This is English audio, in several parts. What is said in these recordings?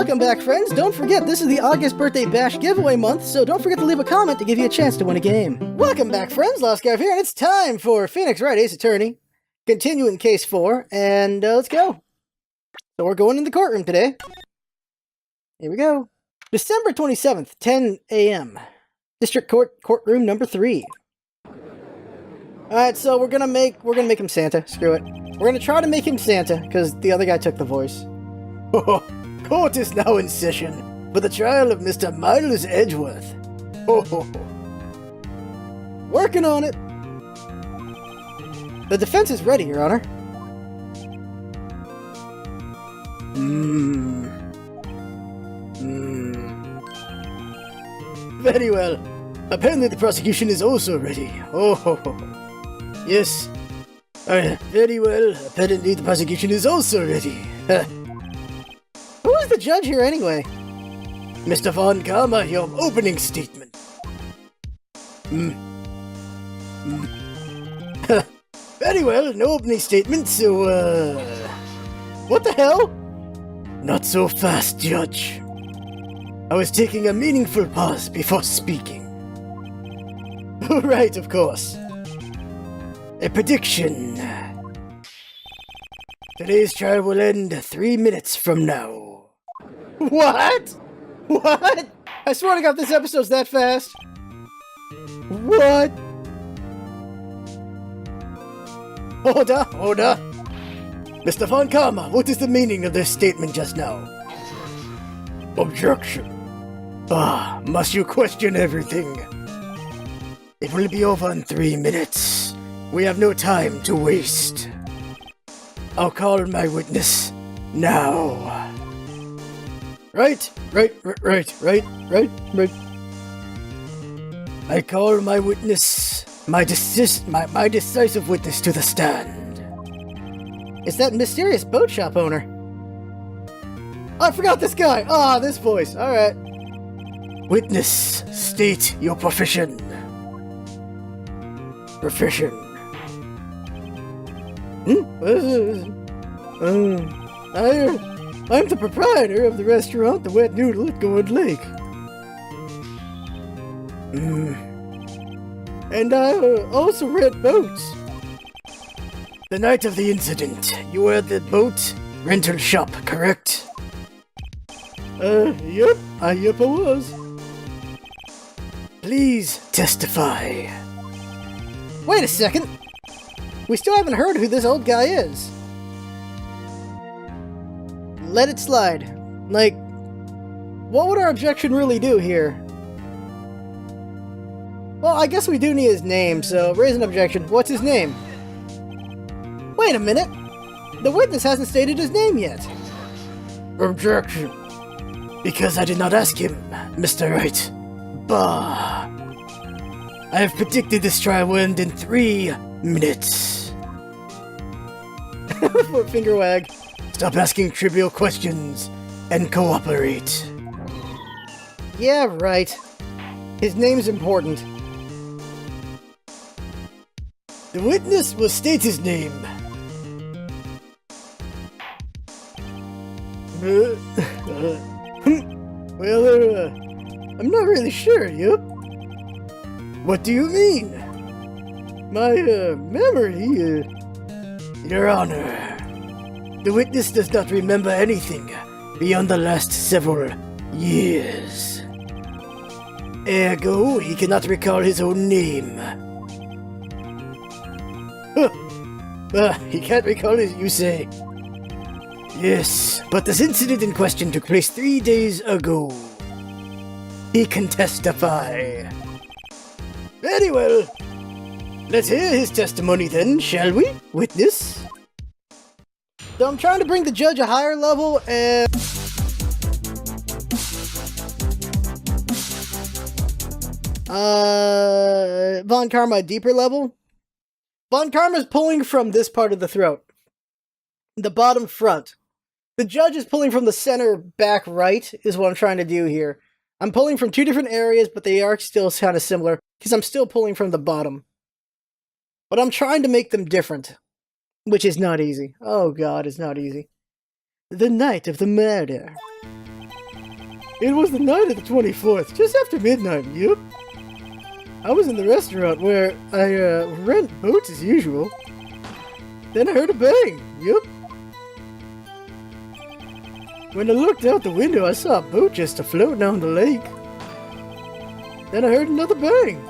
Welcome back, friends! Don't forget, this is the August Birthday Bash giveaway month, so don't forget to leave a comment to give you a chance to win a game. Welcome back, friends! LostScarf here, and it's time for Phoenix Wright, Ace Attorney. Continuing Case 4, and let's go. So we're going in the courtroom today. Here we go. December 27th, 10 a.m. District Court, courtroom number 3. Alright, so we're gonna make him Santa. Screw it. We're gonna try to make him Santa, because the other guy took the voice. Court is now in session for the trial of Mr. Miles Edgeworth. Working on it. The defense is ready, Your Honor. Very well. Apparently the prosecution is also ready. Yes. Very well. Apparently the prosecution is also ready. Who is the judge here anyway? Mr. Von Karma, your opening statement. Very well, no opening statement, so, what the hell? Not so fast, Judge. I was taking a meaningful pause before speaking. Right, of course. A prediction. Today's trial will end 3 minutes from now. What? What? I swear to God, this episode's that fast. What? Hold up. Mr. Von Karma, what is the meaning of this statement just now? Objection. Must you question everything? It will be over in 3 minutes. We have no time to waste. I'll call my witness now. Right. I call my witness, my decisive witness to the stand. It's that mysterious boat shop owner. Oh, I forgot this guy. This voice. All right. Witness, state your profession. I'm the proprietor of the restaurant, the Wet Noodle at Gourd Lake. And I also rent boats. The night of the incident, you were at the boat rental shop, correct? Yep, I was. Please testify. Wait a second. We still haven't heard who this old guy is. Let it slide. Like, what would our objection really do here? Well, I guess we do need his name, so raise an objection. What's his name? Wait a minute. The witness hasn't stated his name yet. Objection. Because I did not ask him, Mr. Wright. Bah. I have predicted this trial will end in 3 minutes. Finger wag. Stop asking trivial questions and cooperate. Yeah, right. His name's important. The witness will state his name. Well, I'm not really sure, yup. What do you mean? My, memory, Your Honor. The witness does not remember anything beyond the last several years. Ergo, he cannot recall his own name. He can't recall it, you say? Yes, but this incident in question took place 3 days ago. He can testify. Very well. Let's hear his testimony then, shall we, witness? So I'm trying to bring the judge a higher level, and... Von Karma a deeper level? Von Karma's pulling from this part of the throat. The bottom front. The judge is pulling from the center back right, is what I'm trying to do here. I'm pulling from 2 different areas, but they are still kind of similar, because I'm still pulling from the bottom. But I'm trying to make them different. Which is not easy. Oh god, it's not easy. The night of the murder. It was the night of the 24th, just after midnight, yup. I was in the restaurant where I rent boats as usual. Then I heard a bang, yup. When I looked out the window, I saw a boat just floating on the lake. Then I heard another bang.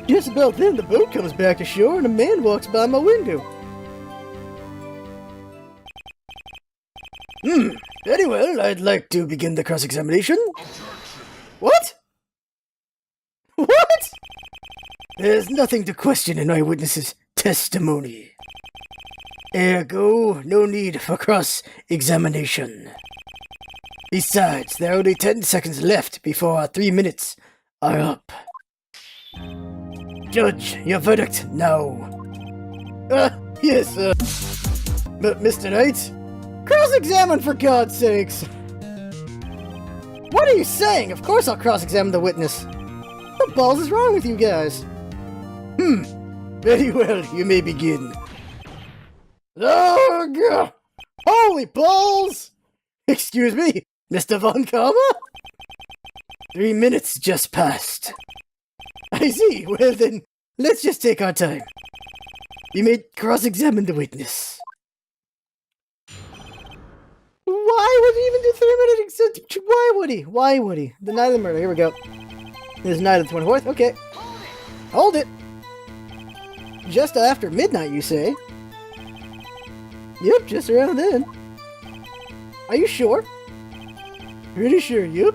Just about then, the boat comes back to shore and a man walks by my window. Very well, I'd like to begin the cross-examination. What? What? There's nothing to question in eyewitness's testimony. Ergo, no need for cross-examination. Besides, there are only 10 seconds left before our 3 minutes are up. Judge, your verdict now. Yes, Mr. Knight? Cross-examine, for God's sakes! What are you saying? Of course I'll cross-examine the witness. What balls is wrong with you guys? Very well, you may begin. Oh, God! Holy balls! Excuse me, Mr. Von Karma? 3 minutes just passed. I see. Well then, let's just take our time. You may cross-examine the witness. Why would he even do 3 minutes? Why would he? Why would he? The night of the murder. Here we go. This is the night of the 24th. Okay. Hold it. Just after midnight, you say? Yep, just around then. Are you sure? Pretty sure, yep.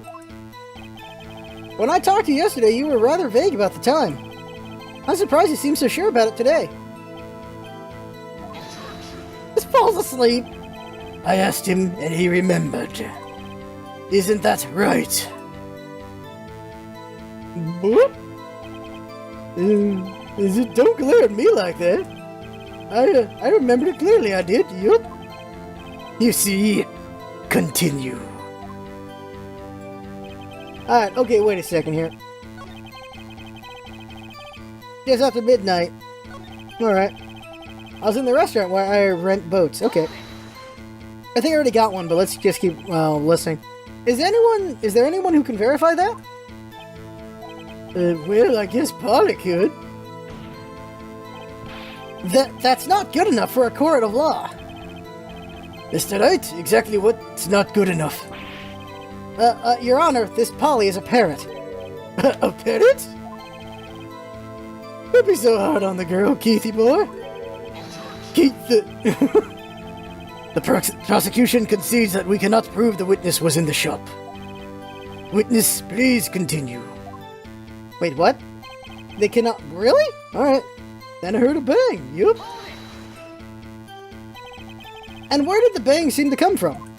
When I talked to you yesterday, you were rather vague about the time. I'm surprised you seem so sure about it today. Just falls asleep. I asked him, and he remembered. Isn't that right? Boop? Don't glare at me like that. I remembered it clearly, I did, yup. You see, continue. Alright, okay, wait a second here. Just after midnight. Alright. I was in the restaurant where I rent boats. Okay. I think I already got one, but let's just keep, listening. Is there anyone who can verify that? Well, I guess Polly could. That's not good enough for a court of law. Mr. Knight, exactly what's not good enough? Your Honor, this Polly is a parrot. A parrot? Don't be so hard on the girl, Keithy boy. Keith, the prosecution concedes that we cannot prove the witness was in the shop. Witness, please continue. Wait, what? They cannot... Really? Alright. Then I heard a bang. Yup. And where did the bang seem to come from?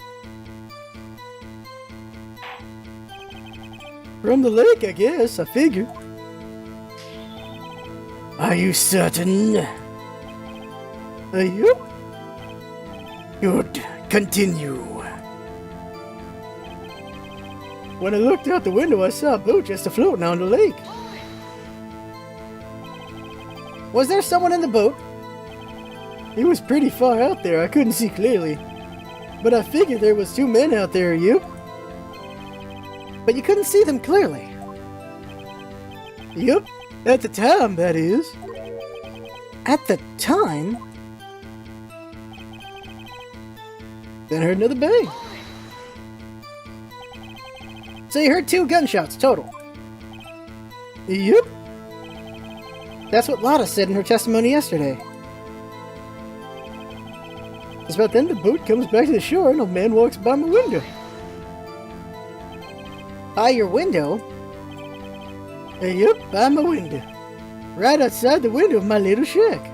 From the lake, I guess. I figure. Are you certain? Yup. Good. Continue. When I looked out the window, I saw a boat just floating on the lake. Was there someone in the boat? It was pretty far out there. I couldn't see clearly. But I figured there was 2 men out there, you. But you couldn't see them clearly. Yup. At the time, that is. At the time? Then I heard another bang. So you heard 2 gunshots total? Yep. That's what Lotta said in her testimony yesterday. Just about then, the boat comes back to the shore and a man walks by my window. By your window? Yep, by my window. Right outside the window of my little shack.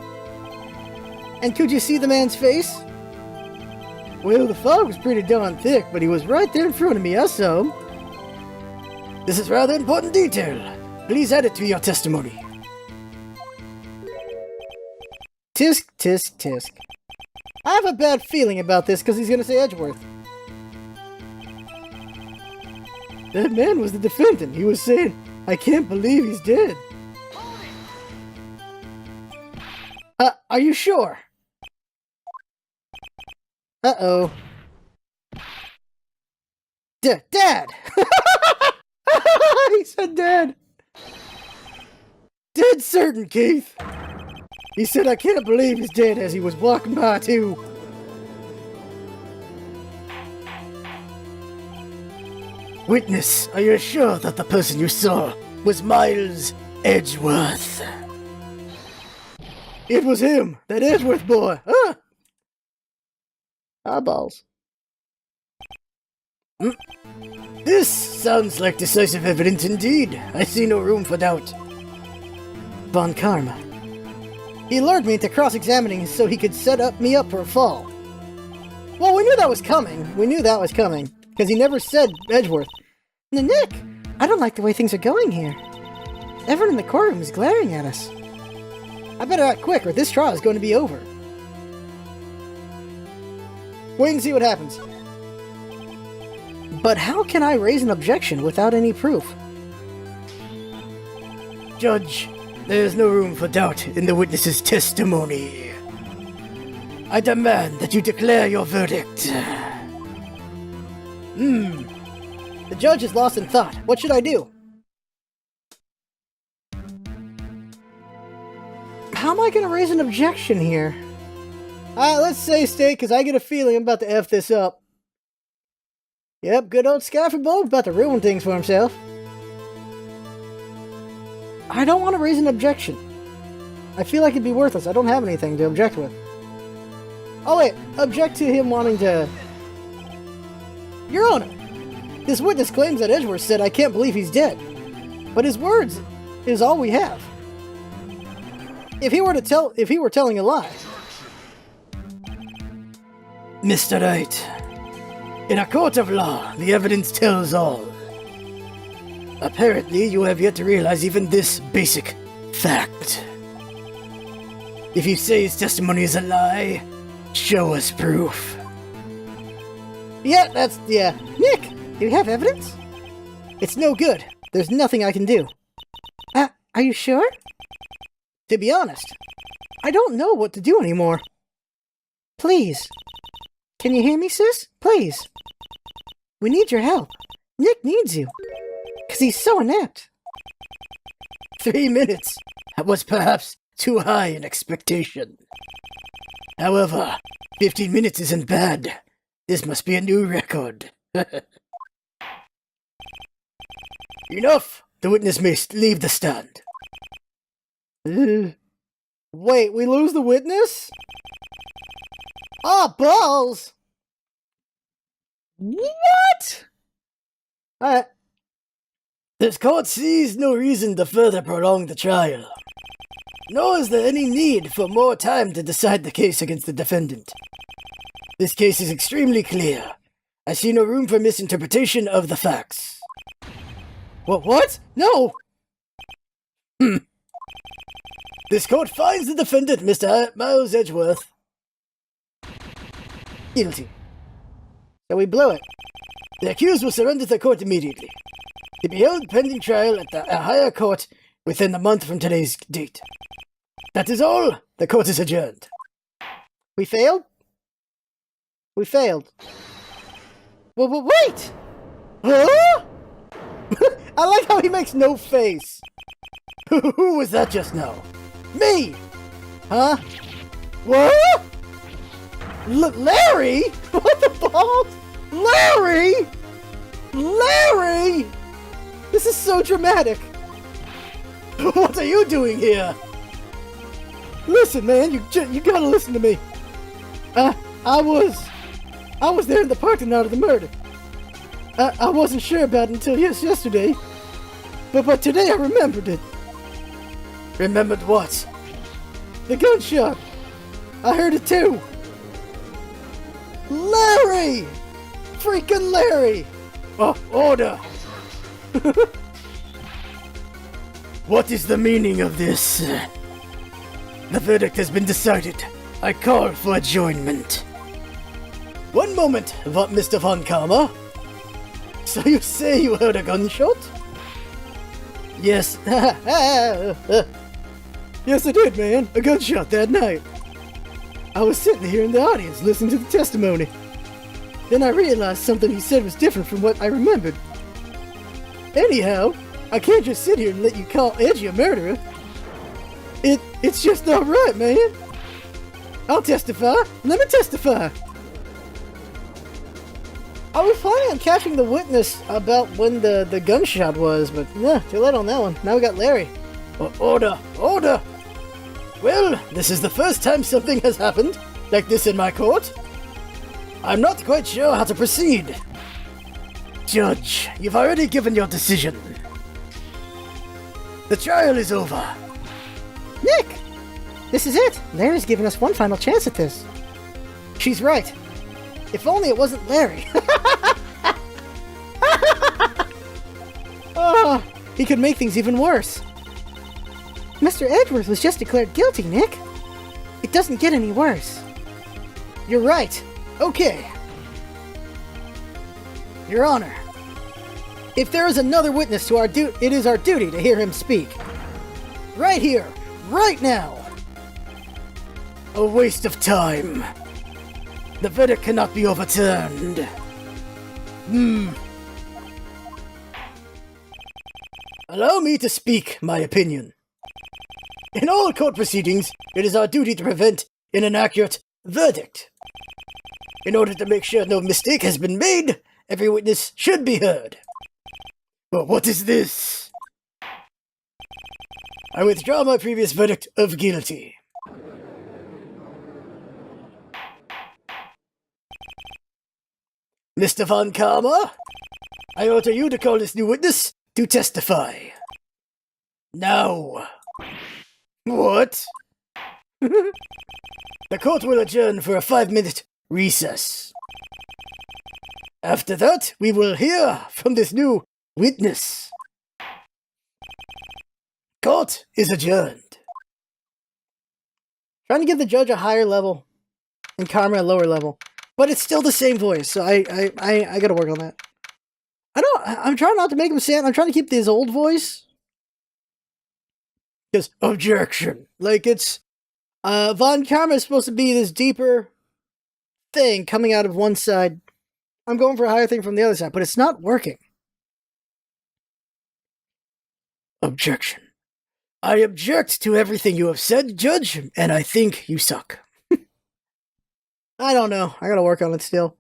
And could you see the man's face? Well, the fog was pretty darn thick, but he was right there in front of me, I saw him. This is rather important detail. Please add it to your testimony. Tisk, tisk, tisk. I have a bad feeling about this because he's going to say Edgeworth. That man was the defendant. He was saying, I can't believe he's dead. Are you sure? Uh-oh. Dad! He said Dad! Dead certain, Keith! He said, I can't believe he's dead as he was walking by, too. Witness, are you sure that the person you saw was Miles Edgeworth? It was him, that Edgeworth boy, huh? Eyeballs. This sounds like decisive evidence indeed. I see no room for doubt. Von Karma. He lured me into cross-examining so he could set me up for a fall. Well, we knew that was coming. Because he never said Edgeworth. Nick, I don't like the way things are going here. Everyone in the courtroom is glaring at us. I better act quick or this trial is going to be over. Wait and see what happens. But how can I raise an objection without any proof? Judge, there is no room for doubt in the witness's testimony. I demand that you declare your verdict. The judge is lost in thought. What should I do? How am I going to raise an objection here? Let's say stay, because I get a feeling I'm about to F this up. Yep, good old Scarfy Bob about to ruin things for himself. I don't want to raise an objection. I feel like it'd be worthless. I don't have anything to object with. Oh wait, object to him wanting to... Your Honor, this witness claims that Edgeworth said, I can't believe he's dead. But his words is all we have. If he were telling a lie... Mr. Wright, in a court of law, the evidence tells all. Apparently, you have yet to realize even this basic fact. If you say his testimony is a lie, show us proof. Yeah. Nick, do you have evidence? It's no good. There's nothing I can do. Are you sure? To be honest, I don't know what to do anymore. Please. Can you hear me, sis? Please. We need your help. Nick needs you. Because he's so inept. 3 minutes. That was perhaps too high an expectation. However, 15 minutes isn't bad. This must be a new record. Enough! The witness may leave the stand. Wait, we lose the witness? Ah, balls! What? Alright. This court sees no reason to further prolong the trial. Nor is there any need for more time to decide the case against the defendant. This case is extremely clear. I see no room for misinterpretation of the facts. What? No! This court finds the defendant, Mr. Miles Edgeworth, guilty. So we blew it. The accused will surrender to the court immediately. To be held pending trial at the higher court within a month from today's date. That is all. The court is adjourned. We failed? We failed. Well, wait! Huh? I like how he makes no face. Who was that just now? Me! Huh? What? Larry? What the balls? Larry? Larry? This is so dramatic. What are you doing here? Listen, man, you gotta listen to me. I was there in the parking lot of the murder. I wasn't sure about it until yesterday. But today I remembered it. Remembered what? The gunshot. I heard it too. Larry! Freaking Larry! Oh, order! What is the meaning of this? The verdict has been decided. I call for adjournment. One moment, Mr. Von Karma. So you say you heard a gunshot? Yes. Yes, I did, man. A gunshot that night. I was sitting here in the audience listening to the testimony. Then I realized something he said was different from what I remembered. Anyhow, I can't just sit here and let you call Edgy a murderer. It's just not right, man. I'll testify. Let me testify. I was planning on catching the witness about when the gunshot was, but too late on that one. Now we got Larry. Order! Order! Well, this is the first time something has happened like this in my court. I'm not quite sure how to proceed. Judge, you've already given your decision. The trial is over. Nick! This is it! Larry's given us one final chance at this. She's right. If only it wasn't Larry. He could make things even worse. Mr. Edgeworth was just declared guilty, Nick. It doesn't get any worse. You're right. Okay. Your Honor, if there is another witness to our it is our duty to hear him speak. Right here, right now. A waste of time. The verdict cannot be overturned. Allow me to speak my opinion. In all court proceedings, it is our duty to prevent an inaccurate verdict. In order to make sure no mistake has been made, every witness should be heard. But what is this? I withdraw my previous verdict of guilty. Mr. Von Karma, I order you to call this new witness to testify. Now. What? The court will adjourn for a 5-minute recess. After that, we will hear from this new witness. Court is adjourned. Trying to give the judge a higher level and Karma a lower level. But it's still the same voice, so I gotta work on that. I'm trying not to make him sound, I'm trying to keep his old voice. Because, objection. Like, it's, Von Karma is supposed to be this deeper thing coming out of one side. I'm going for a higher thing from the other side, but it's not working. Objection. I object to everything you have said, Judge, and I think you suck. I don't know. I gotta work on it still.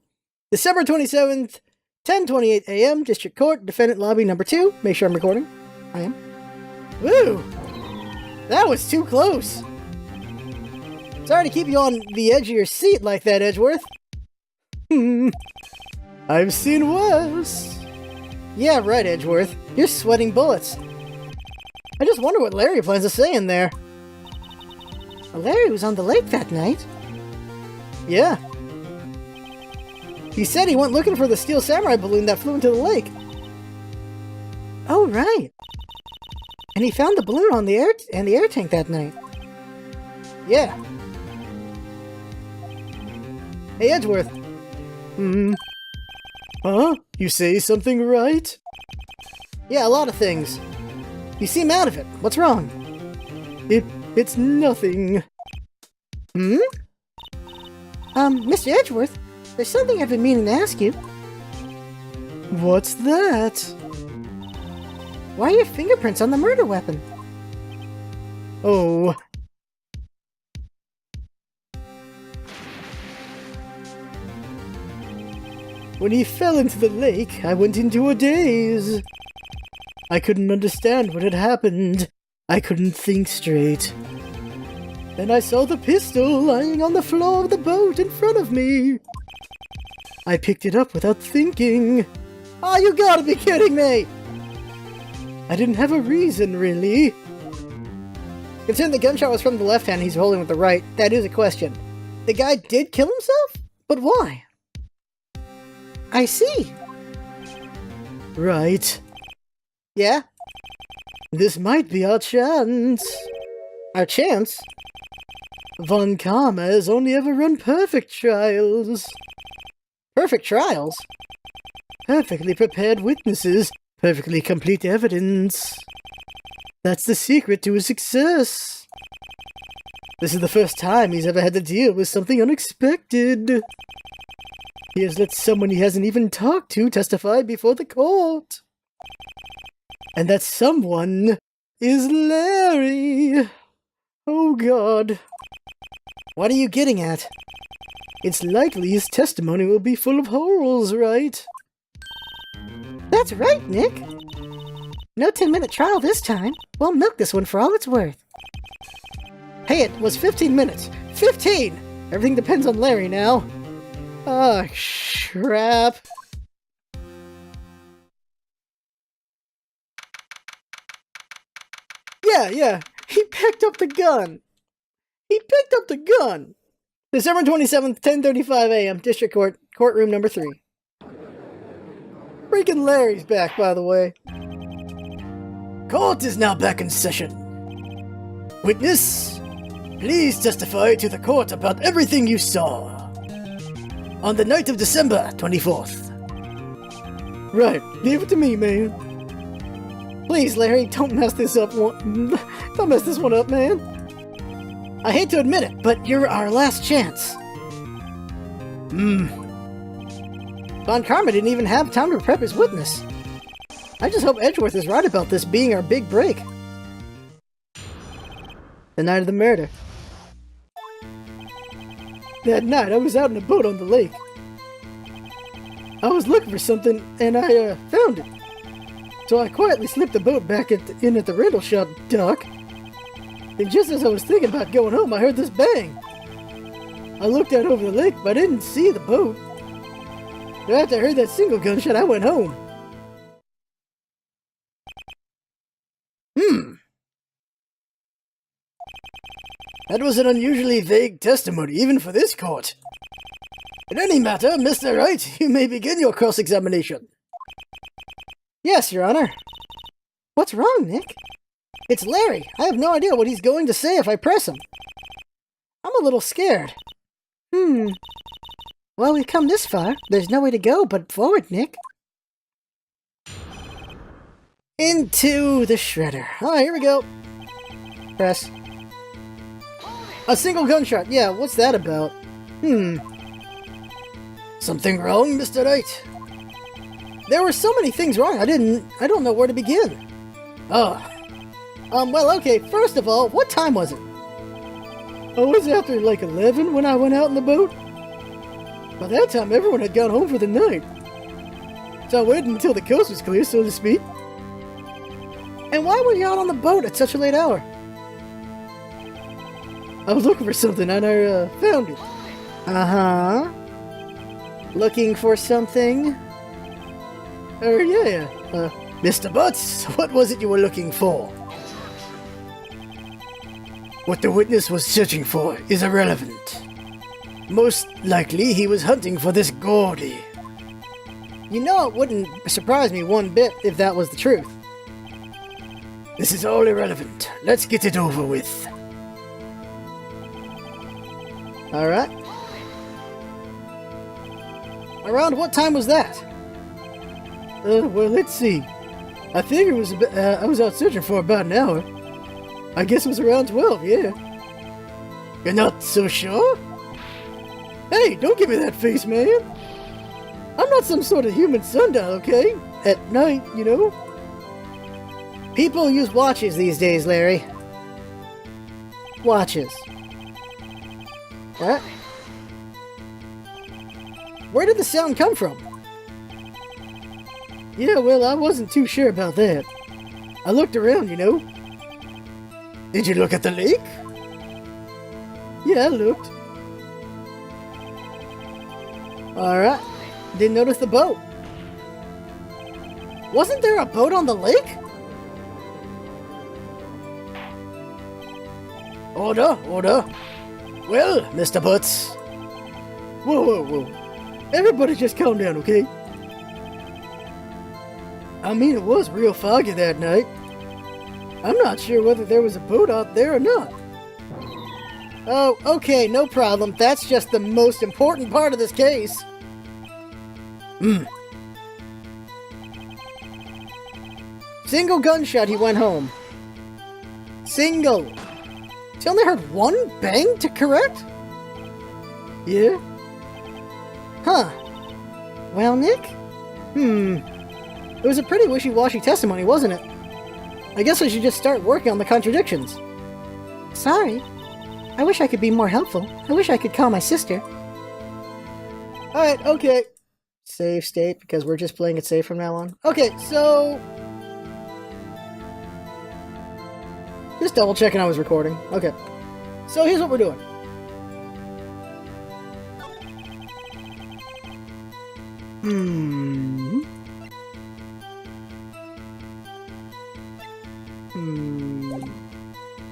December 27th, 10:28 a.m., District Court, Defendant Lobby number 2. Make sure I'm recording. I am. Woo! That was too close. Sorry to keep you on the edge of your seat like that, Edgeworth. I've seen worse. Yeah, right, Edgeworth. You're sweating bullets. I just wonder what Larry plans to say in there. Well, Larry was on the lake that night. Yeah. He said he went looking for the steel samurai balloon that flew into the lake. Oh, right. And he found the balloon on the air tank that night. Yeah. Hey, Edgeworth. Huh? You say something right? Yeah, a lot of things. You seem out of it. What's wrong? It's nothing. Mr. Edgeworth, there's something I've been meaning to ask you. What's that? Why are your fingerprints on the murder weapon? Oh. When he fell into the lake, I went into a daze. I couldn't understand what had happened. I couldn't think straight. Then I saw the pistol lying on the floor of the boat in front of me. I picked it up without thinking. Oh, you gotta be kidding me! I didn't have a reason, really. Considering the gunshot was from the left hand, he's holding with the right, that is a question. The guy did kill himself? But why? I see. Right. Yeah? This might be our chance. Our chance? Von Karma has only ever run perfect trials. Perfect trials? Perfectly prepared witnesses, perfectly complete evidence. That's the secret to his success. This is the first time he's ever had to deal with something unexpected. He has let someone he hasn't even talked to testify before the court. And that someone is Larry. Oh God. What are you getting at? It's likely his testimony will be full of holes, right? That's right, Nick. No 10-minute trial this time. We'll milk this one for all it's worth. Hey, it was 15 minutes. 15! Everything depends on Larry now. Ah, crap. Yeah. He picked up the gun. December 27th, 10:35 a.m. District Court, courtroom number 3. Freaking Larry's back, by the way. Court is now back in session. Witness, please testify to the court about everything you saw on the night of December 24th. Right, leave it to me, man. Please, Larry, don't mess this up. Don't mess this one up, man. I hate to admit it, but you're our last chance. Von Karma didn't even have time to prep his witness. I just hope Edgeworth is right about this being our big break. The night of the murder. That night, I was out in a boat on the lake. I was looking for something, and I found it. So I quietly slipped the boat back in at the rental shop dock. And just as I was thinking about going home, I heard this bang. I looked out over the lake, but I didn't see the boat. But after I heard that single gunshot, I went home. That was an unusually vague testimony, even for this court. In any matter, Mr. Wright, you may begin your cross-examination. Yes, Your Honor. What's wrong, Nick? It's Larry. I have no idea what he's going to say if I press him. I'm a little scared. Well, we've come this far. There's no way to go but forward, Nick. Into the shredder. Oh, here we go. Press. A single gunshot. Yeah, what's that about? Something wrong, Mr. Wright? There were so many things wrong, I don't know where to begin. Well, okay, first of all, what time was it? Oh, it was after like 11 when I went out in the boat. By that time, everyone had gone home for the night. So I waited until the coast was clear, so to speak. And why were you out on the boat at such a late hour? I was looking for something and I found it. Uh-huh. Looking for something? Yeah. Mr. Butts, what was it you were looking for? What the witness was searching for is irrelevant. Most likely he was hunting for this Gordy. You know, it wouldn't surprise me one bit if that was the truth. This is all irrelevant. Let's get it over with. Alright. Around what time was that? Well, let's see. I think it was I was out searching for about an hour. I guess it was around 12, yeah. You're not so sure? Hey, don't give me that face, man. I'm not some sort of human sundial, okay? At night, you know? People use watches these days, Larry. Watches. What? Where did the sound come from? Yeah, well, I wasn't too sure about that. I looked around, you know. Did you look at the lake? Yeah, I looked. Alright. Didn't notice the boat. Wasn't there a boat on the lake? Order. Well, Mr. Butts. Whoa. Everybody just calm down, okay? I mean, it was real foggy that night. I'm not sure whether there was a boat out there or not. Oh, okay, no problem. That's just the most important part of this case. Single gunshot, he went home. Single. She only heard one bang to correct? Yeah. Huh. Well, Nick? It was a pretty wishy-washy testimony, wasn't it? I guess I should just start working on the contradictions. Sorry. I wish I could be more helpful. I wish I could call my sister. Alright, okay. Save state, because we're just playing it safe from now on. Okay, so... just double checking I was recording. Okay. So here's what we're doing.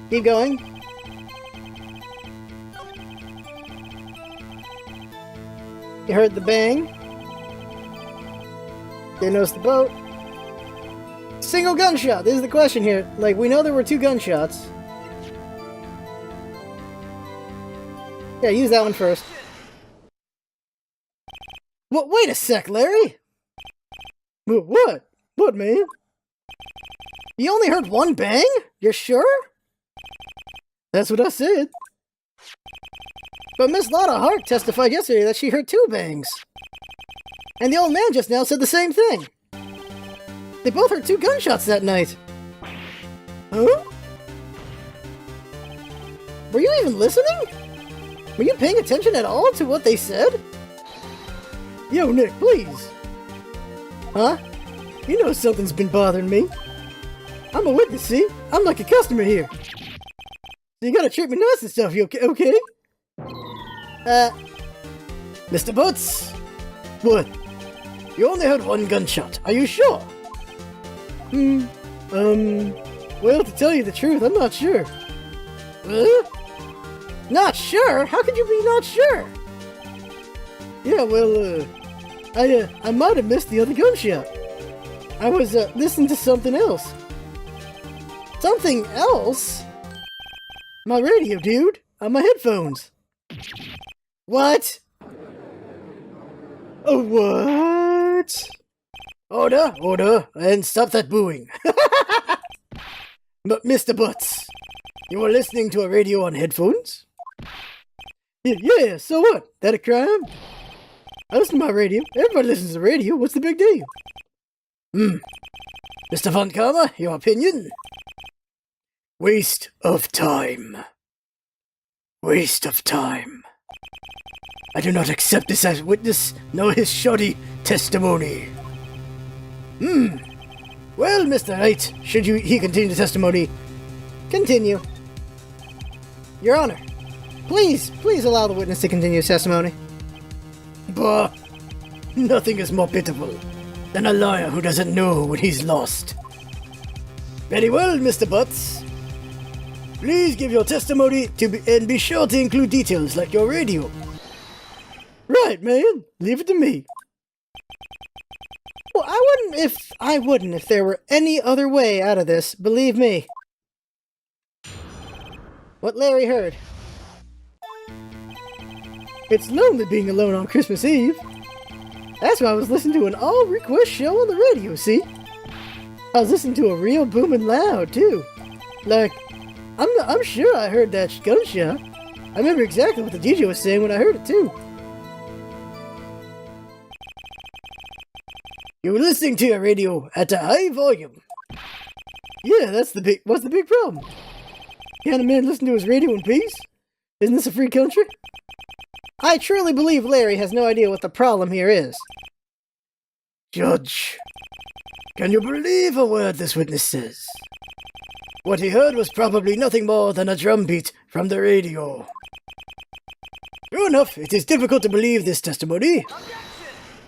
Keep going. You heard the bang. They noticed the boat. Single gunshot. This is the question here. Like, we know there were 2 gunshots. Yeah, use that one first. What? Wait a sec, Larry! What? What, man? You only heard 1 bang? You're sure? That's what I said. But Miss Lotta Hart testified yesterday that she heard 2 bangs. And the old man just now said the same thing. They both heard 2 gunshots that night. Huh? Were you even listening? Were you paying attention at all to what they said? Yo, Nick, please. Huh? You know something's been bothering me. I'm a witness, see? I'm like a customer here. So you gotta treat me nice and stuff, you okay? Mr. Butts? What? You only heard 1 gunshot, are you sure? Well, to tell you the truth, I'm not sure. Not sure? How could you be not sure? Yeah, well, I might have missed the other gunshot. I was, listening to something else. Something else? My radio, dude. On my headphones. What? Oh, what? Order, and stop that booing. But Mr. Butts, you were listening to a radio on headphones? Yeah, so what? That a crime? I listen to my radio. Everybody listens to the radio. What's the big deal? Mr. Von Karma, your opinion? Waste of time. Waste of time. I do not accept this as witness, nor his shoddy testimony. Well, Mr. Wright, should he continue the testimony? Continue. Your Honor, please allow the witness to continue his testimony. Bah! Nothing is more pitiful than a lawyer who doesn't know when he's lost. Very well, Mr. Butts. Please give your testimony and be sure to include details like your radio. Right, man. Leave it to me. Well, I wouldn't if there were any other way out of this, believe me. What Larry heard. It's lonely being alone on Christmas Eve. That's why I was listening to an all-request show on the radio, see? I was listening to a real booming loud, too. Like, I'm sure I heard that gunshot. I remember exactly what the DJ was saying when I heard it, too. You were listening to your radio at a high volume. Yeah, what's the big problem? Can't a man listen to his radio in peace? Isn't this a free country? I truly believe Larry has no idea what the problem here is. Judge, can you believe a word this witness says? What he heard was probably nothing more than a drum beat from the radio. True enough, it is difficult to believe this testimony. Objection!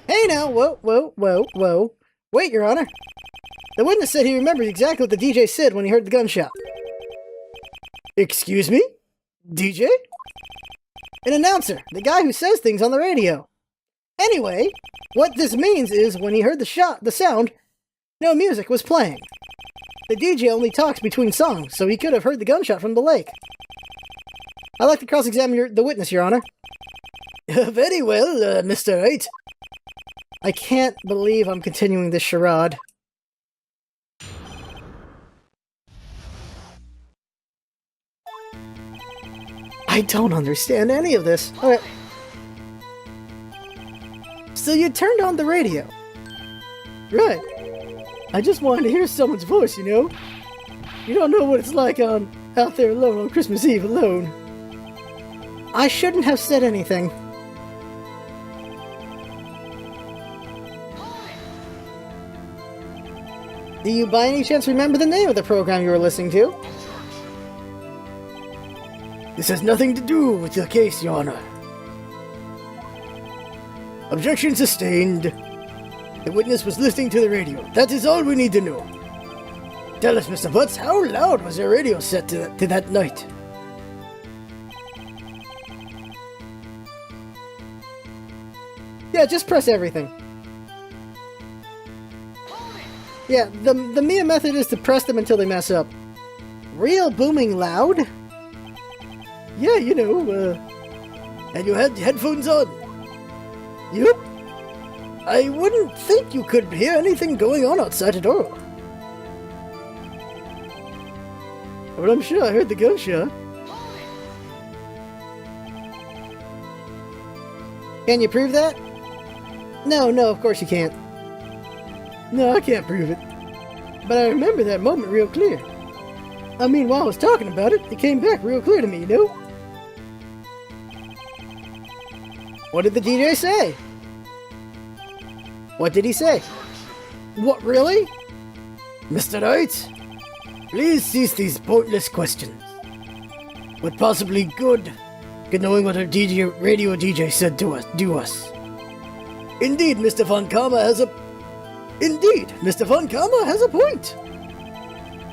Hey now, whoa. Wait, Your Honor. The witness said he remembers exactly what the DJ said when he heard the gunshot. Excuse me? DJ? An announcer, the guy who says things on the radio. Anyway, what this means is when he heard the sound, no music was playing. The DJ only talks between songs, so he could have heard the gunshot from the lake. I'd like to cross-examine the witness, Your Honor. Very well, Mr. Wright. I can't believe I'm continuing this charade. I don't understand any of this. Alright. So you turned on the radio. Right. I just wanted to hear someone's voice, you know? You don't know what it's like out there alone on Christmas Eve alone. I shouldn't have said anything. Do you by any chance remember the name of the program you were listening to? This has nothing to do with the case, Your Honor. Objection sustained. The witness was listening to the radio. That is all we need to know. Tell us, Mr. Butts, how loud was your radio set to that night? Yeah, just press everything. Yeah, the Mia method is to press them until they mess up. Real booming loud? Yeah, you know, and you had headphones on. Yup. I wouldn't think you could hear anything going on outside at all. But I'm sure I heard the gunshot. Can you prove that? No, of course you can't. No, I can't prove it. But I remember that moment real clear. I mean, while I was talking about it, it came back real clear to me, you know? What did the DJ say? What did he say? What, really? Mr. Wright, please cease these pointless questions. What possibly good knowing what our radio DJ said to us, do us? Indeed, Mr. Von Karma has a point.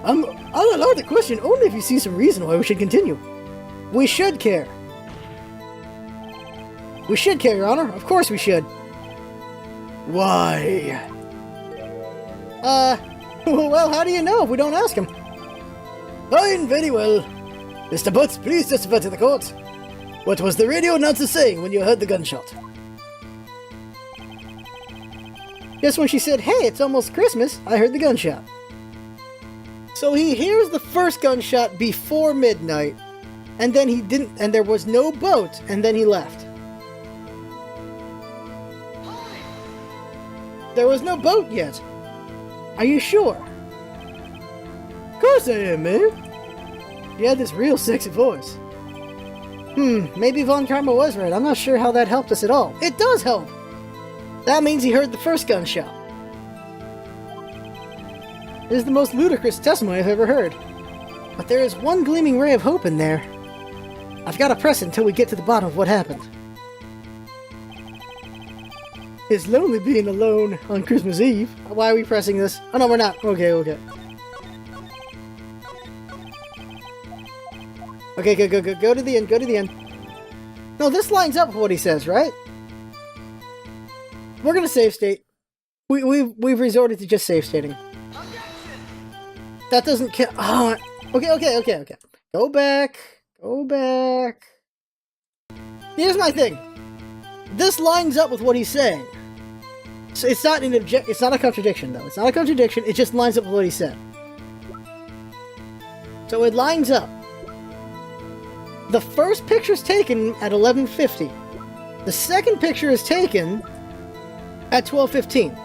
I'll allow the question only if you see some reason why we should continue. We should care. We should care, Your Honor. Of course we should. Why? Well, how do you know if we don't ask him? Fine, very well. Mr. Butts, please testify to the court. What was the radio announcer saying when you heard the gunshot? Just when she said, hey, it's almost Christmas, I heard the gunshot. So he hears the first gunshot before midnight, and then he didn't, and there was no boat, and then he left. There was no boat yet. Are you sure? Of course I am, man. You had this real sexy voice. Maybe Von Karma was right. I'm not sure how that helped us at all. It does help! That means he heard the first gunshot. It is the most ludicrous testimony I've ever heard. But there is one gleaming ray of hope in there. I've got to press it until we get to the bottom of what happened. It's lonely being alone on Christmas Eve. Why are we pressing this? Oh no, we're not. Okay. Okay, go to the end, go to the end. No, this lines up with what he says, right? We're gonna save state. We've resorted to just save stating. That doesn't count. Oh, okay. Go back. Here's my thing. This lines up with what he's saying. So it's not it's not a contradiction, though. It's not a contradiction, it just lines up with what he said. So it lines up. The first picture's taken at 11:50. The second picture is taken at 12:15.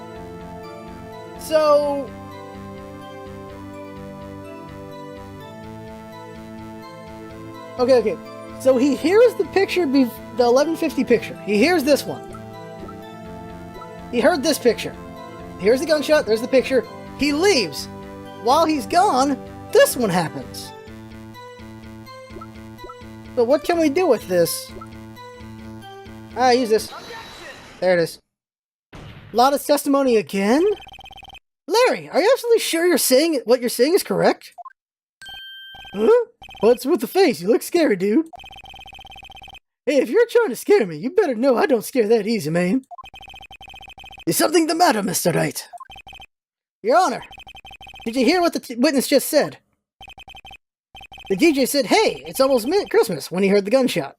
So Okay. So he hears the picture, the 11:50 picture. He hears this one. He heard this picture. Here's the gunshot, there's the picture. He leaves. While he's gone, this one happens. So what can we do with this? Use this. There it is. Lotta's testimony again? Larry, are you absolutely sure what you're saying is correct? Huh? What's with the face? You look scary, dude. Hey, if you're trying to scare me, you better know I don't scare that easy, man. Is something the matter, Mr. Wright? Your Honor, did you hear what the witness just said? The DJ said, hey, it's almost Christmas when he heard the gunshot.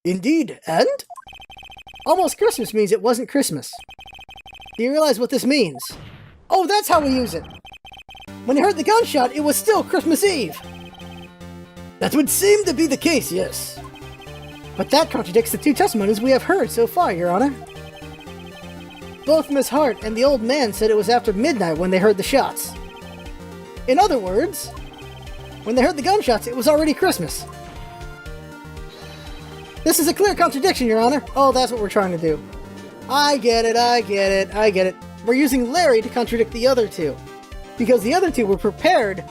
Indeed, and? Almost Christmas means it wasn't Christmas. Do you realize what this means? Oh, that's how we use it. When he heard the gunshot, it was still Christmas Eve. That would seem to be the case, yes. But that contradicts the two testimonies we have heard so far, Your Honor. Both Miss Hart and the old man said it was after midnight when they heard the shots. In other words, when they heard the gunshots, it was already Christmas. This is a clear contradiction, Your Honor. Oh, that's what we're trying to do. I get it. We're using Larry to contradict the other two. Because the other two were prepared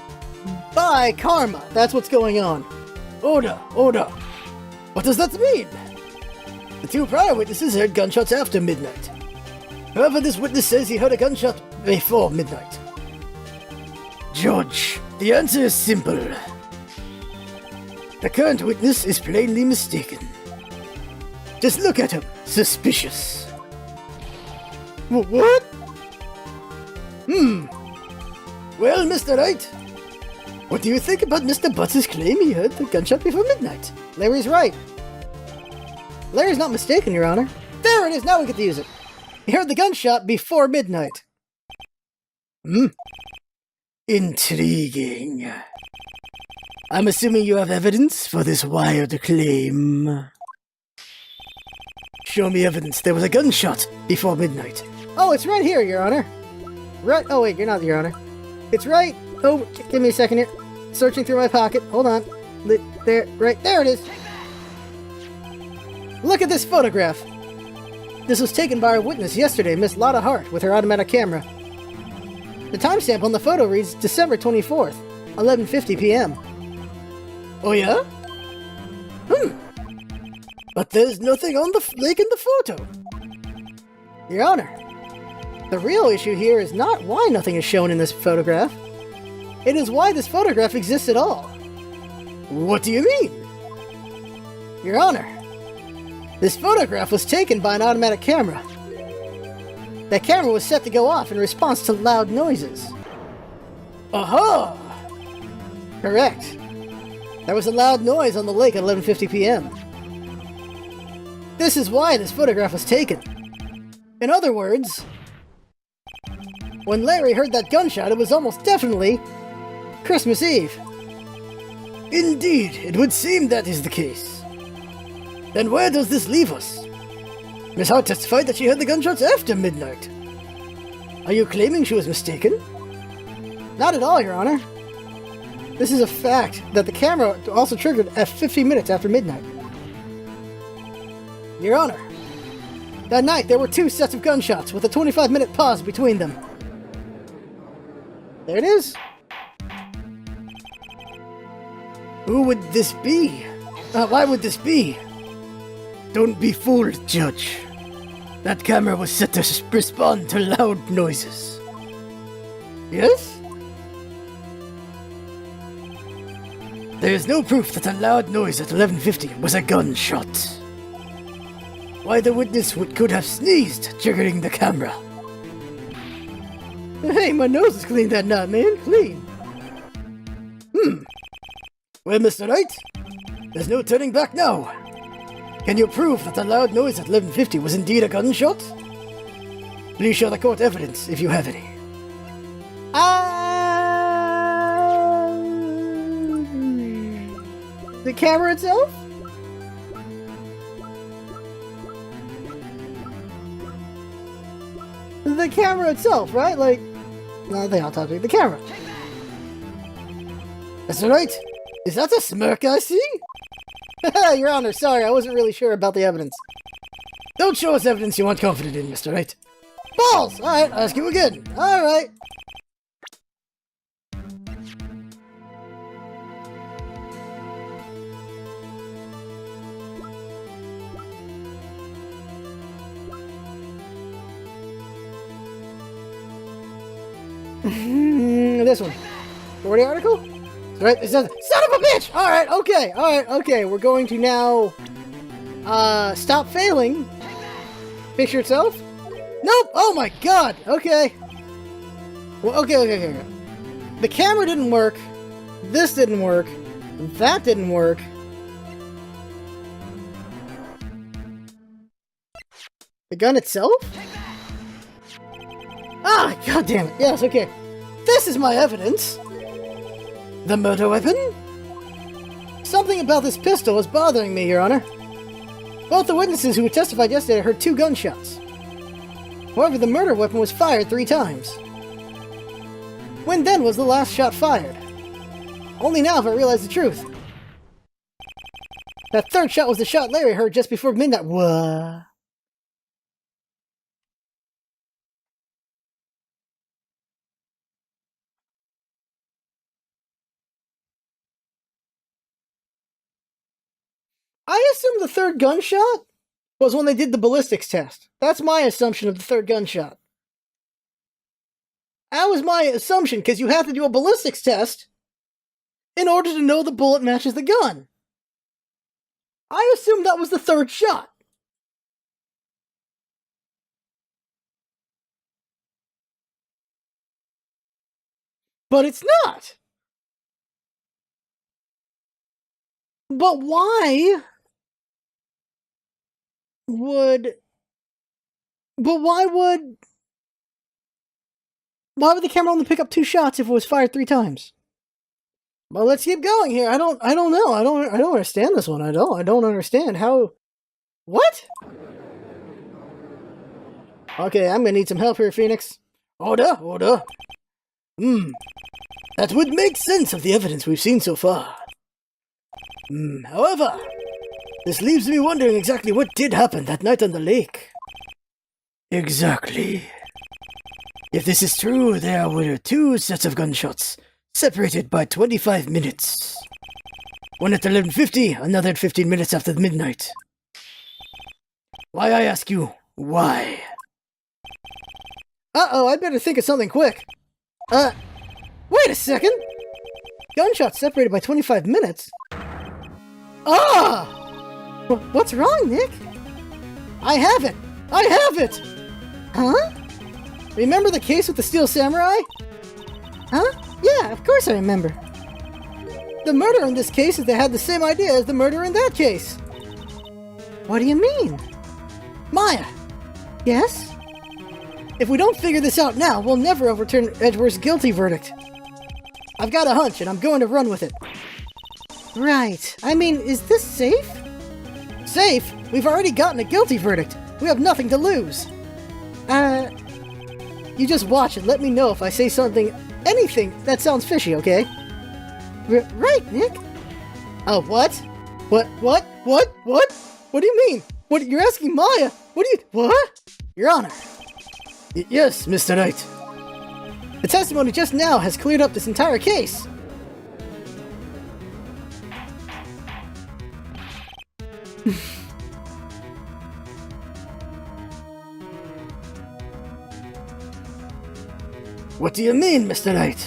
by karma. That's what's going on. Order. What does that mean? The two prior witnesses heard gunshots after midnight. However, this witness says he heard a gunshot before midnight. Judge, the answer is simple. The current witness is plainly mistaken. Just look at him. Suspicious. What? Well, Mr. Wright, what do you think about Mr. Butts' claim he heard the gunshot before midnight? Larry's right. Larry's not mistaken, Your Honor. There it is, now we get to use it. He heard the gunshot before midnight. Intriguing. I'm assuming you have evidence for this wild claim. Show me evidence there was a gunshot before midnight. Oh, it's right here, Your Honor. Right. Oh, wait, you're not, Your Honor. It's right. Oh, give me a second here. Searching through my pocket. Hold on. There, right there it is. Look at this photograph. This was taken by our witness yesterday, Miss Lotta Hart, with her automatic camera. The timestamp on the photo reads December 24th, 11:50 p.m. Oh yeah? But there's nothing on the lake in the photo. Your Honor, the real issue here is not why nothing is shown in this photograph. It is why this photograph exists at all. What do you mean? Your Honor, this photograph was taken by an automatic camera. That camera was set to go off in response to loud noises. Aha! Correct. There was a loud noise on the lake at 11:50 p.m. This is why this photograph was taken. In other words, when Larry heard that gunshot, it was almost definitely Christmas Eve. Indeed, it would seem that is the case. Then where does this leave us? Miss Hart testified that she heard the gunshots after midnight. Are you claiming she was mistaken? Not at all, Your Honor. This is a fact that the camera also triggered at 50 minutes after midnight. Your Honor, that night there were two sets of gunshots with a 25-minute pause between them. There it is. Who would this be? Why would this be? Don't be fooled, Judge. That camera was set to respond to loud noises. Yes? There is no proof that a loud noise at 11:50 was a gunshot. Why the witness could have sneezed, triggering the camera. Hey, my nose is clean that night, man. Clean. Well, Mr. Wright, there's no turning back now. Can you prove that the loud noise at 11:50 was indeed a gunshot? Please show the court evidence if you have any. The camera itself? The camera itself, right? Like, no, they all talk to me. The camera. Mr. Wright, is that a smirk I see? Your Honor, sorry, I wasn't really sure about the evidence. Don't show us evidence you aren't confident in, Mr. Wright. Balls! Alright, I'll ask you again. Alright. This one. 40 article? Right? It says, son of a bitch! Alright, okay. We're going to now stop failing. Picture itself? Nope! Oh my god! Okay. Well, okay. The camera didn't work. This didn't work. That didn't work. The gun itself? Ah, god damn it. Yes, okay. This is my evidence. The murder weapon? Something about this pistol is bothering me, Your Honor. Both the witnesses who testified yesterday heard two gunshots. However, the murder weapon was fired 3 times. When then was the last shot fired? Only now have I realized the truth. That 3rd shot was the shot Larry heard just before midnight. What? I assume the 3rd gunshot was when they did the ballistics test. That's my assumption of the 3rd gunshot. That was my assumption, because you have to do a ballistics test in order to know the bullet matches the gun. I assumed that was the 3rd shot. But it's not. But why would... why would the camera only pick up 2 shots if it was fired 3 times? Well, let's keep going here. I don't know. I don't understand this one. I don't understand how... What? Okay, I'm gonna need some help here, Phoenix. Order. That would make sense of the evidence we've seen so far. However, this leaves me wondering exactly what did happen that night on the lake. Exactly. If this is true, there were 2 sets of gunshots, separated by 25 minutes. One at 11:50, another at 15 minutes after midnight. Why, I ask you, why? Uh-oh, I better think of something quick. Wait a second! Gunshots separated by 25 minutes? Ah! What's wrong, Nick? I have it! Huh? Remember the case with the Steel Samurai? Huh? Yeah, of course I remember. The murderer in this case is they had the same idea as the murderer in that case. What do you mean? Maya! Yes? If we don't figure this out now, we'll never overturn Edgeworth's guilty verdict. I've got a hunch, and I'm going to run with it. Right. I mean, is this safe? Safe? We've already gotten a guilty verdict. We have nothing to lose. You just watch and let me know if I say anything that sounds fishy, okay? Right, Nick. Oh, what? What? What do you mean? What? You're asking Maya? What? Your Honor. Yes, Mr. Knight. The testimony just now has cleared up this entire case. What do you mean, Mr. Knight?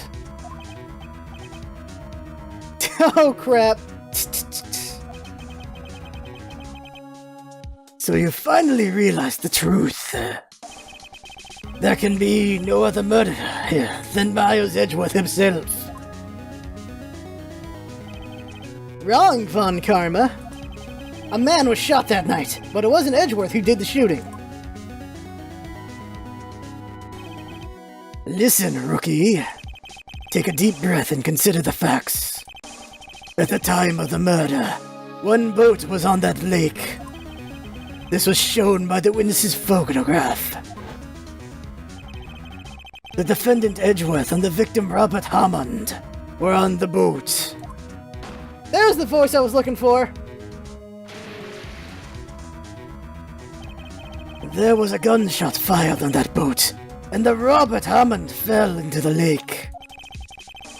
Oh, crap. So you finally realized the truth. There can be no other murderer here than Miles Edgeworth himself. Wrong, Von Karma. A man was shot that night, but it wasn't Edgeworth who did the shooting. Listen, rookie. Take a deep breath and consider the facts. At the time of the murder, 1 boat was on that lake. This was shown by the witness's photograph. The defendant Edgeworth and the victim Robert Hammond were on the boat. There's the voice I was looking for! There was a gunshot fired on that boat, and the Robert Hammond fell into the lake.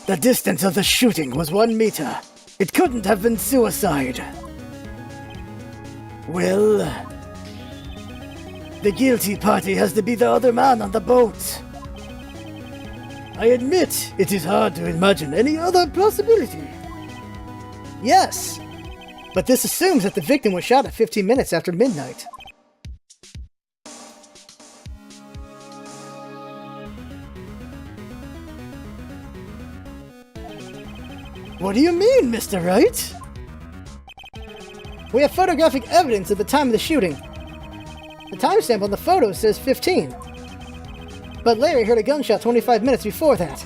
The distance of the shooting was 1 meter. It couldn't have been suicide. Well, the guilty party has to be the other man on the boat. I admit it is hard to imagine any other possibility. Yes, but this assumes that the victim was shot at 15 minutes after midnight. What do you mean, Mr. Wright? We have photographic evidence at the time of the shooting. The timestamp on the photo says 15. But Larry heard a gunshot 25 minutes before that.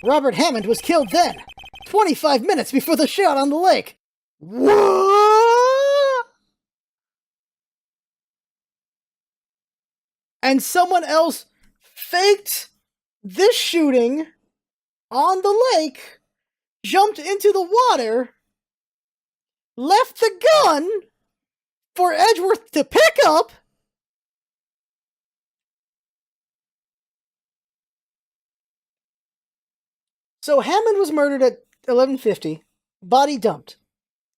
Robert Hammond was killed then, 25 minutes before the shot on the lake. What? and someone else faked this shooting on the lake, jumped into the water, left the gun for Edgeworth to pick up, so Hammond was murdered at 11:50, body dumped.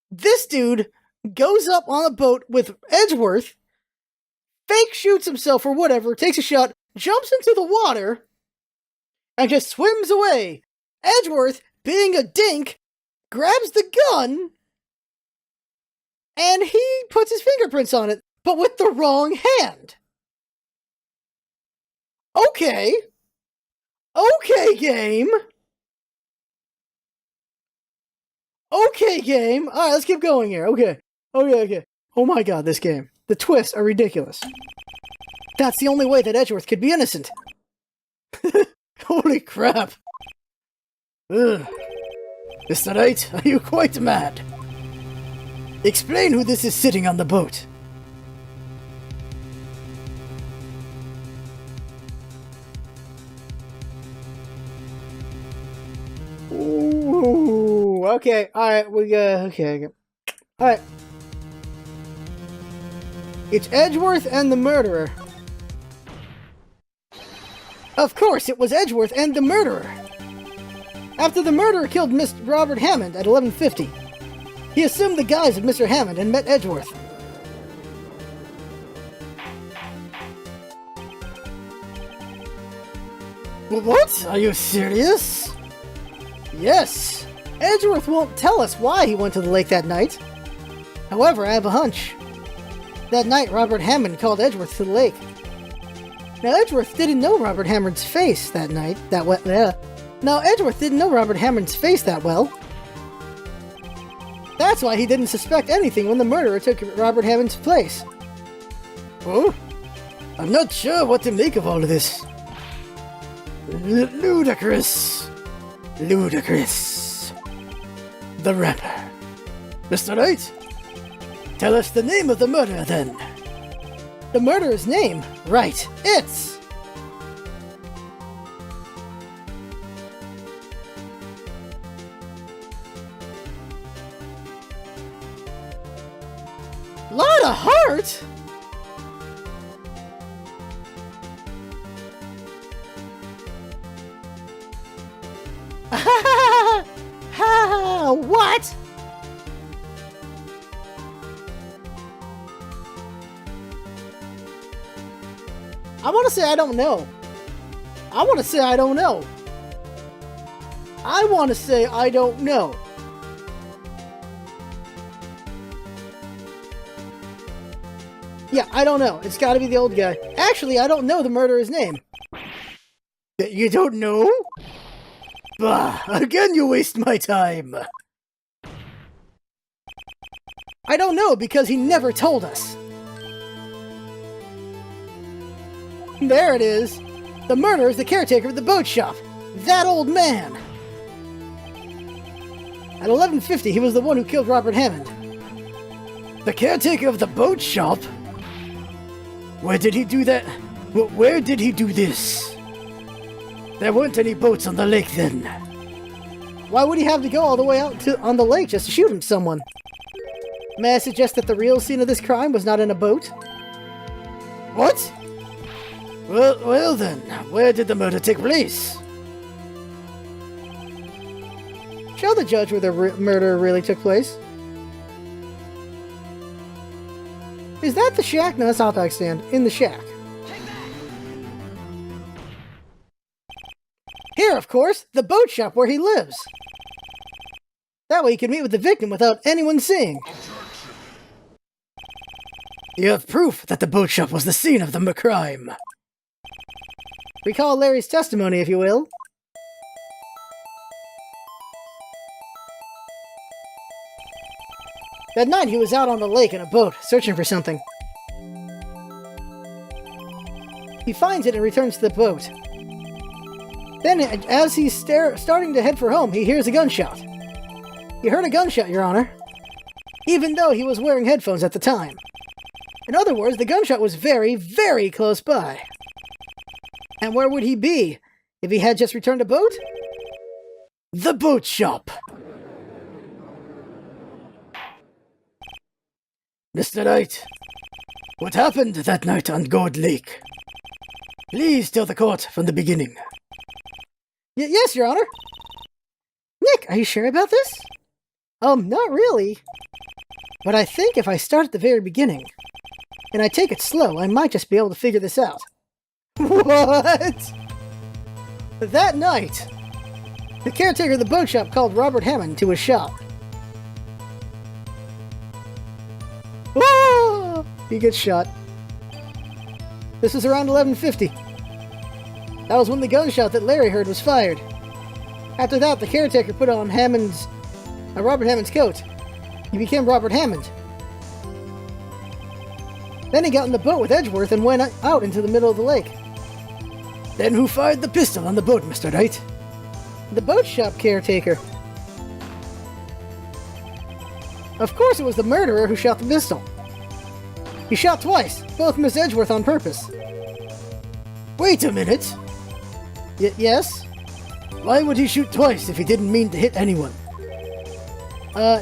This dude goes up on a boat with Edgeworth, fake shoots himself or whatever, takes a shot, jumps into the water, and just swims away. Edgeworth, being a dink, grabs the gun, and he puts his fingerprints on it, but with the wrong hand. Okay. Okay, game. Okay, game. Alright, let's keep going here. Okay. Oh my god, this game. The twists are ridiculous. That's the only way that Edgeworth could be innocent. Holy crap. Ugh. Mr. Wright, are you quite mad? Explain who this is sitting on the boat. Ooh, okay, alright, we go, okay. Alright. It's Edgeworth and the murderer. Of course, it was Edgeworth and the murderer. After the murderer killed Mr. Robert Hammond at 11:50, he assumed the guise of Mr. Hammond and met Edgeworth. What? Are you serious? Yes. Edgeworth won't tell us why he went to the lake that night. However, I have a hunch. That night, Robert Hammond called Edgeworth to the lake. Now, Edgeworth didn't know Robert Hammond's face that night. Now, Edgeworth didn't know Robert Hammond's face that well. That's why he didn't suspect anything when the murderer took Robert Hammond's place. Oh? I'm not sure what to make of all of this. Ludicrous. Ludicrous. The rapper. Mr. Wright? Tell us the name of the murderer, then. The murderer's name? Right. It's... Lot of heart? What? I want to say I don't know. I want to say I don't know. I want to say I don't know. Yeah, I don't know. It's got to be the old guy. Actually, I don't know the murderer's name. You don't know? Bah, again you waste my time. I don't know because he never told us. There it is. The murderer is the caretaker of the boat shop. That old man. At 11:50, he was the one who killed Robert Hammond. The caretaker of the boat shop? Where did he do that? Where did he do this? There weren't any boats on the lake then. Why would he have to go all the way out on the lake just to shoot someone? May I suggest that the real scene of this crime was not in a boat? What? Well then, where did the murder take place? Show the judge where the murder really took place. Is that the shack? No, that's Outback Stand. In the shack. Here, of course, the boat shop where he lives. That way he can meet with the victim without anyone seeing. You have proof that the boat shop was the scene of the crime. Recall Larry's testimony, if you will. That night he was out on the lake in a boat, searching for something. He finds it and returns to the boat. Then, as he's starting to head for home, he hears a gunshot. He heard a gunshot, Your Honor, even though he was wearing headphones at the time. In other words, the gunshot was very, very close by. And where would he be if he had just returned a boat? The boat shop. Mr. Wright, what happened that night on Gold Lake? Please tell the court from the beginning. Yes, Your Honor. Nick, are you sure about this? Not really. But I think if I start at the very beginning, and I take it slow, I might just be able to figure this out. What? That night, the caretaker of the boat shop called Robert Hammond to his shop. Whoa! He gets shot. This was around 11:50. That was when the gunshot that Larry heard was fired. After that, the caretaker put on Robert Hammond's coat. He became Robert Hammond. Then he got in the boat with Edgeworth and went out into the middle of the lake. Then who fired the pistol on the boat, Mr. Wright? The boat shop caretaker. Of course it was the murderer who shot the pistol. He shot twice, both missed Edgeworth on purpose. Wait a minute. Yes? Why would he shoot twice if he didn't mean to hit anyone?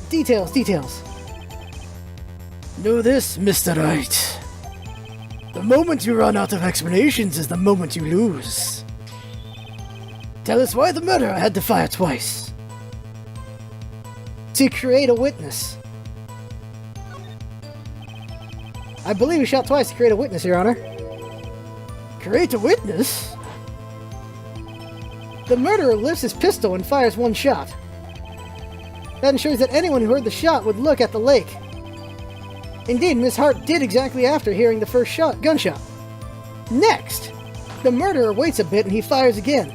Details. Know this, Mr. Wright. The moment you run out of explanations is the moment you lose. Tell us why the murderer had to fire twice. To create a witness. I believe he shot twice to create a witness, Your Honor. Create a witness? The murderer lifts his pistol and fires one shot. That ensures that anyone who heard the shot would look at the lake. Indeed, Miss Hart did exactly after hearing the first gunshot. Next, the murderer waits a bit and he fires again.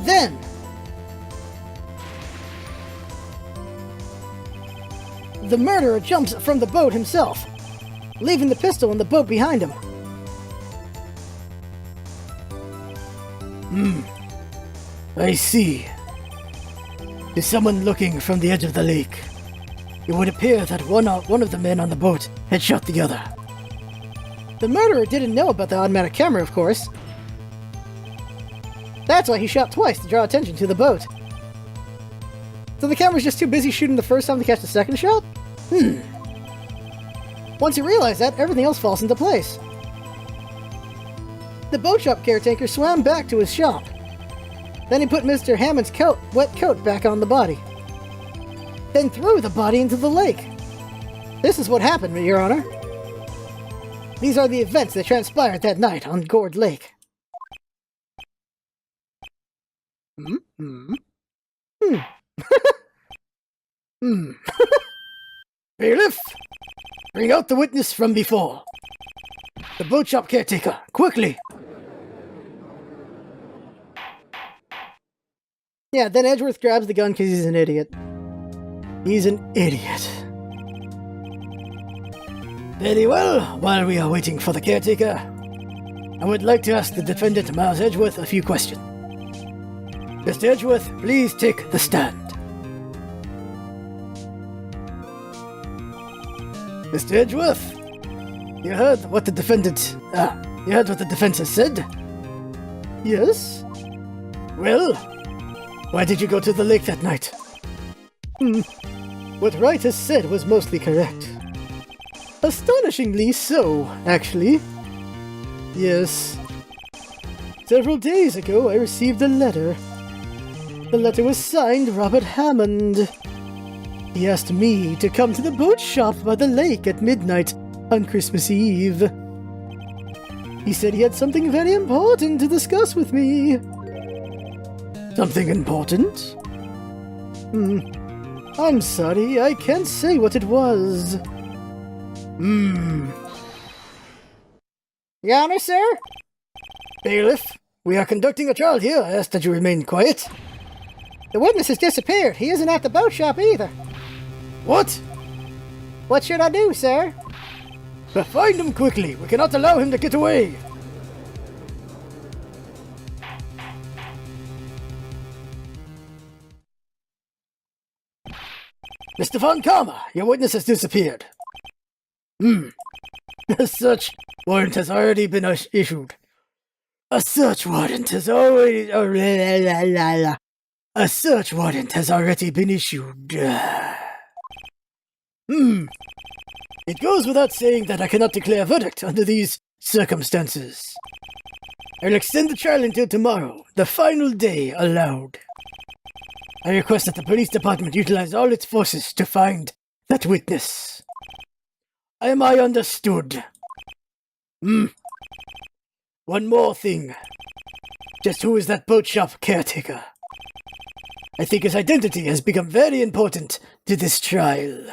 Then, the murderer jumps from the boat himself, leaving the pistol in the boat behind him. I see. To someone looking from the edge of the lake, it would appear that one of the men on the boat had shot the other. The murderer didn't know about the automatic camera, of course. That's why he shot twice, to draw attention to the boat. So the camera's just too busy shooting the first time to catch the second shot? Once you realize that, everything else falls into place. The boat shop caretaker swam back to his shop. Then he put Mr. Hammond's wet coat back on the body. Then threw the body into the lake. This is what happened, Your Honor. These are the events that transpired that night on Gourd Lake. Bailiff, bring out the witness from before. The boat shop caretaker, quickly. Yeah, then Edgeworth grabs the gun because he's an idiot. He's an idiot. Very well, while we are waiting for the caretaker, I would like to ask the defendant, Miles Edgeworth, a few questions. Mr. Edgeworth, please take the stand. Mr. Edgeworth, you heard what the defense has said? Yes? Well, why did you go to the lake that night? What Wright has said was mostly correct. Astonishingly so, actually. Yes. Several days ago, I received a letter. The letter was signed Robert Hammond. He asked me to come to the boat shop by the lake at midnight on Christmas Eve. He said he had something very important to discuss with me. Something important? I'm sorry, I can't say what it was. Your Honor, sir? Bailiff, we are conducting a trial here. I ask that you remain quiet. The witness has disappeared. He isn't at the boat shop either. What? What should I do, sir? Find him quickly. We cannot allow him to get away. Mr. Von Karma, your witness has disappeared. As such, warrant has already been issued. A search warrant has already... A search warrant has already been issued. It goes without saying that I cannot declare a verdict under these circumstances. I'll extend the trial until tomorrow, the final day allowed. I request that the police department utilize all its forces to find that witness. Am I understood? One more thing. Just who is that boat shop caretaker? I think his identity has become very important to this trial.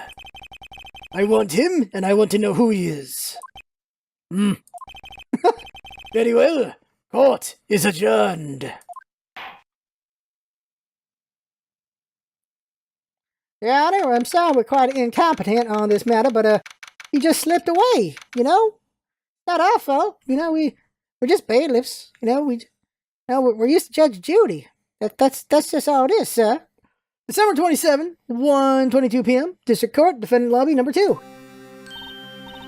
I want him, and I want to know who he is. Very well. Court is adjourned. Your Honor, I'm sorry we're quite incompetent on this matter, but he just slipped away, you know? Not our fault, you know, we're just bailiffs, you know, we're used to Judge Judy. That's just all it is, sir. December 27, 1:22 p.m., District Court, Defendant Lobby number 2.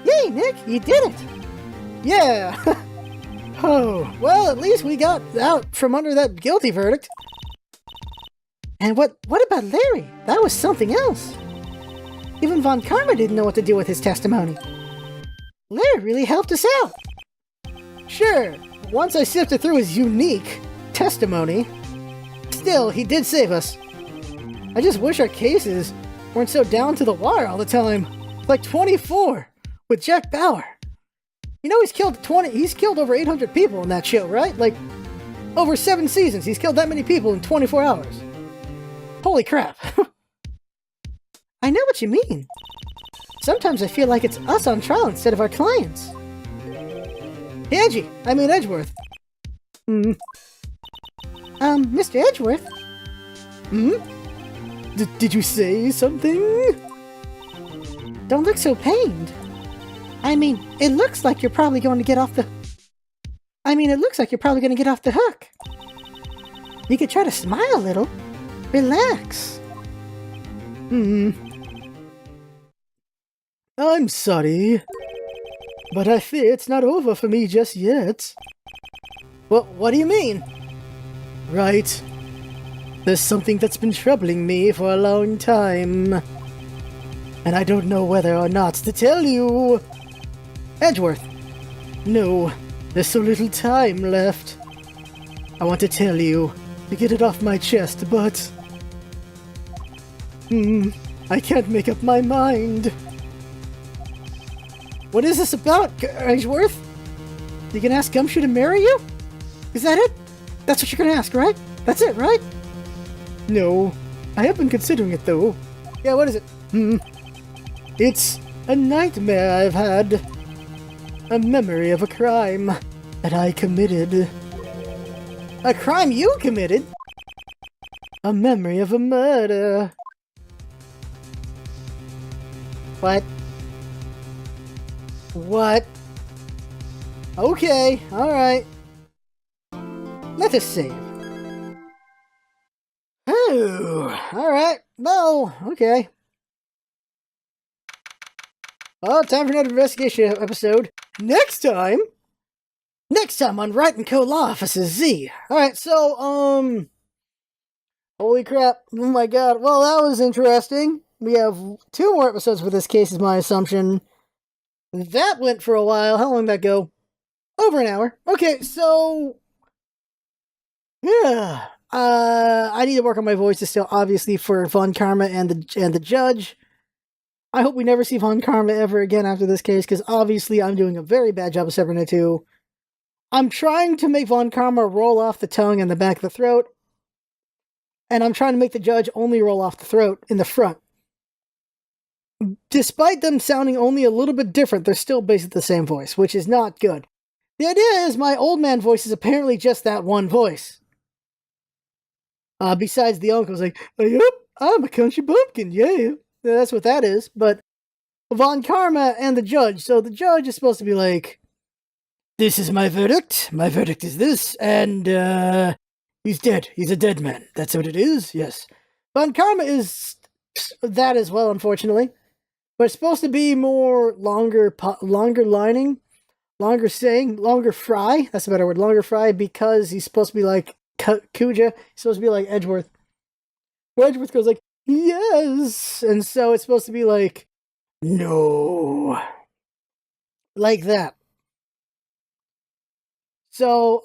Yay, Nick, you did it! Yeah! Oh, well, at least we got out from under that guilty verdict. And what about Larry? That was something else. Even Von Karma didn't know what to do with his testimony. Larry really helped us out. Sure, once I sifted through his unique testimony, still, he did save us. I just wish our cases weren't so down to the wire all the time. Like 24 with Jack Bauer. You know he's killed over 800 people in that show, right? Like, over 7 seasons, he's killed that many people in 24 hours. Holy crap. I know what you mean. Sometimes I feel like it's us on trial instead of our clients. Hey, Edgeworth. Mr. Edgeworth? Did you say something? Don't look so pained. I mean, it looks like you're probably going to get off the... hook. You could try to smile a little. Relax. I'm sorry, but I fear it's not over for me just yet. What do you mean? Right. There's something that's been troubling me for a long time. And I don't know whether or not to tell you. Edgeworth. No, there's so little time left. I want to tell you, to get it off my chest, but... I can't make up my mind. What is this about, Edgeworth? You gonna ask Gumshoe to marry you? Is that it? That's what you're gonna ask, right? That's it, right? No, I have been considering it, though. Yeah, what is it? It's a nightmare I've had. A memory of a crime that I committed. A crime you committed? A memory of a murder. What? Okay, alright. Let us save. Oh, alright. Well, okay. Well, time for another investigation episode. Next time on Wright & Co. Law Offices Z. Alright, so, holy crap. Oh my god. Well, that was interesting. We have 2 more episodes for this case, is my assumption. That went for a while. How long did that go? Over an hour. Okay, so... yeah. I need to work on my voices still, obviously, for Von Karma and the judge. I hope we never see Von Karma ever again after this case, because obviously I'm doing a very bad job of separating the two. I'm trying to make Von Karma roll off the tongue and the back of the throat, and I'm trying to make the judge only roll off the throat in the front. Despite them sounding only a little bit different, they're still basically the same voice, which is not good. The idea is my old man voice is apparently just that one voice. Besides the uncle's like, yep, I'm a country bumpkin, yeah. That's what that is. But Von Karma and the judge, so the judge is supposed to be like, this is my verdict is this, and he's dead, he's a dead man. That's what it is, yes. Von Karma is that as well, unfortunately. But it's supposed to be more longer lining. Longer saying, longer fry. That's a better word. Longer fry because he's supposed to be like Kuja. He's supposed to be like Edgeworth. Where Edgeworth goes like, yes! And so it's supposed to be like, no. Like that. So,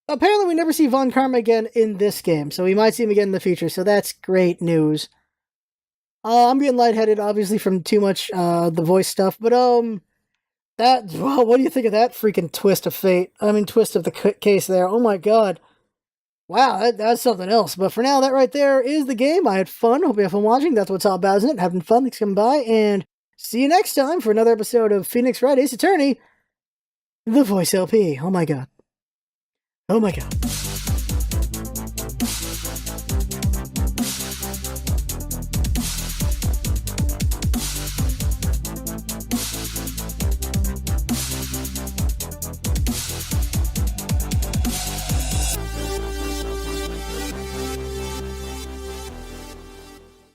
apparently we never see Von Karma again in this game, so we might see him again in the future, so that's great news. I'm getting lightheaded, obviously, from too much, the voice stuff, but, well, what do you think of that freaking twist of fate? I mean, twist of the case there. Oh my god. Wow, that's something else. But for now, that right there is the game. I had fun. Hope you have fun watching. That's what's all about, isn't it? Having fun. Thanks for coming by, and see you next time for another episode of Phoenix Wright Ace Attorney, the Voice LP. Oh my god. Oh my god.